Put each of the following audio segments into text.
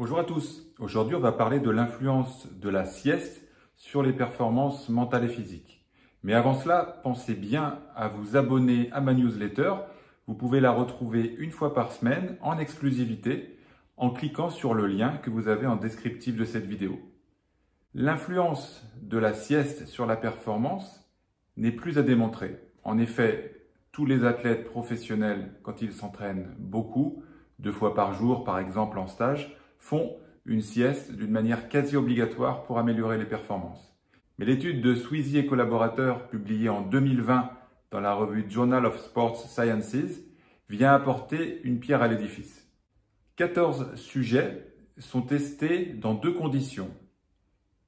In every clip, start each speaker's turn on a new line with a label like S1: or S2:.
S1: Bonjour à tous. Aujourd'hui, on va parler de l'influence de la sieste sur les performances mentales et physiques. Mais avant cela, pensez bien à vous abonner à ma newsletter. Vous pouvez la retrouver une fois par semaine en exclusivité en cliquant sur le lien que vous avez en descriptif de cette vidéo. L'influence de la sieste sur la performance n'est plus à démontrer. En effet, tous les athlètes professionnels, quand ils s'entraînent beaucoup, 2 fois par jour par exemple en stage, font une sieste d'une manière quasi obligatoire pour améliorer les performances. Mais l'étude de Sweezy et collaborateurs, publiée en 2020 dans la revue Journal of Sports Sciences, vient apporter une pierre à l'édifice. 14 sujets sont testés dans 2 conditions.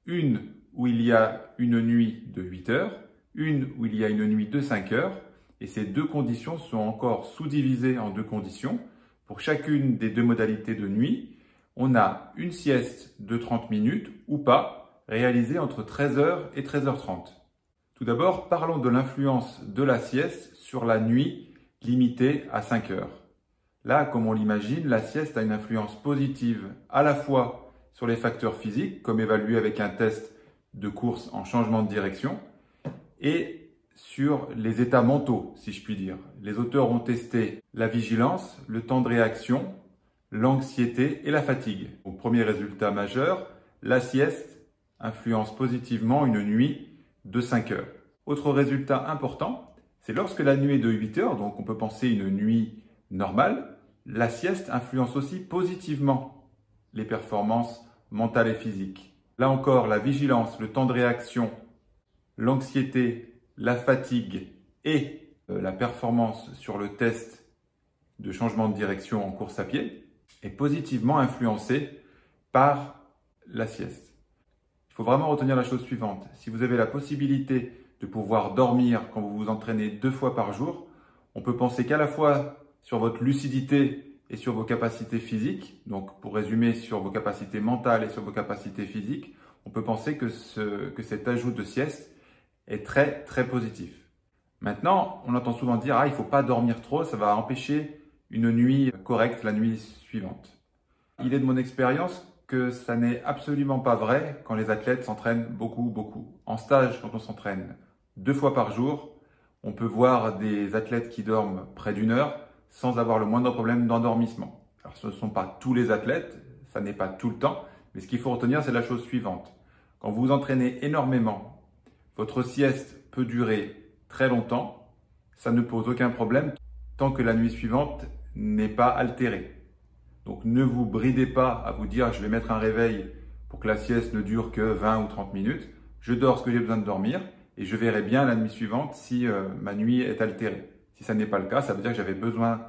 S1: Une où il y a une nuit de 8 heures, une où il y a une nuit de 5 heures, et ces 2 conditions sont encore sous-divisées en 2 conditions. Pour chacune des 2 modalités de nuit, on a une sieste de 30 minutes ou pas, réalisée entre 13h et 13h30. Tout d'abord, parlons de l'influence de la sieste sur la nuit limitée à 5 heures. Là, comme on l'imagine, la sieste a une influence positive à la fois sur les facteurs physiques, comme évalué avec un test de course en changement de direction, et sur les états mentaux, si je puis dire. Les auteurs ont testé la vigilance, le temps de réaction, l'anxiété et la fatigue. Au premier résultat majeur, la sieste influence positivement une nuit de 5 heures. Autre résultat important, c'est lorsque la nuit est de 8 heures, donc on peut penser une nuit normale, la sieste influence aussi positivement les performances mentales et physiques. Là encore, la vigilance, le temps de réaction, l'anxiété, la fatigue et la performance sur le test de changement de direction en course à pied est positivement influencée par la sieste. Il faut vraiment retenir la chose suivante. Si vous avez la possibilité de pouvoir dormir quand vous vous entraînez 2 fois par jour, on peut penser qu'à la fois sur votre lucidité et sur vos capacités physiques, donc pour résumer sur vos capacités mentales et sur vos capacités physiques, on peut penser que cet ajout de sieste est très très positif. Maintenant, on entend souvent dire « Ah, il ne faut pas dormir trop, ça va empêcher une nuit correcte la nuit suivante ». Il est de mon expérience que ça n'est absolument pas vrai quand les athlètes s'entraînent beaucoup. En stage, quand on s'entraîne 2 fois par jour, on peut voir des athlètes qui dorment près d'1 heure sans avoir le moindre problème d'endormissement. Alors ce ne sont pas tous les athlètes, ça n'est pas tout le temps, mais ce qu'il faut retenir, c'est la chose suivante. Quand vous vous entraînez énormément, votre sieste peut durer très longtemps, ça ne pose aucun problème tant que la nuit suivante n'est pas altérée. Donc ne vous bridez pas à vous dire je vais mettre un réveil pour que la sieste ne dure que 20 ou 30 minutes. Je dors ce que j'ai besoin de dormir et je verrai bien la nuit suivante si ma nuit est altérée. Si ça n'est pas le cas, ça veut dire que j'avais besoin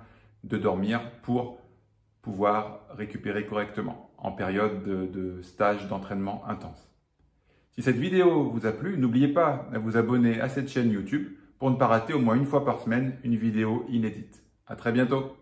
S1: de dormir pour pouvoir récupérer correctement en période de stage d'entraînement intense. Si cette vidéo vous a plu, n'oubliez pas de vous abonner à cette chaîne YouTube pour ne pas rater au moins 1 fois par semaine une vidéo inédite. À très bientôt!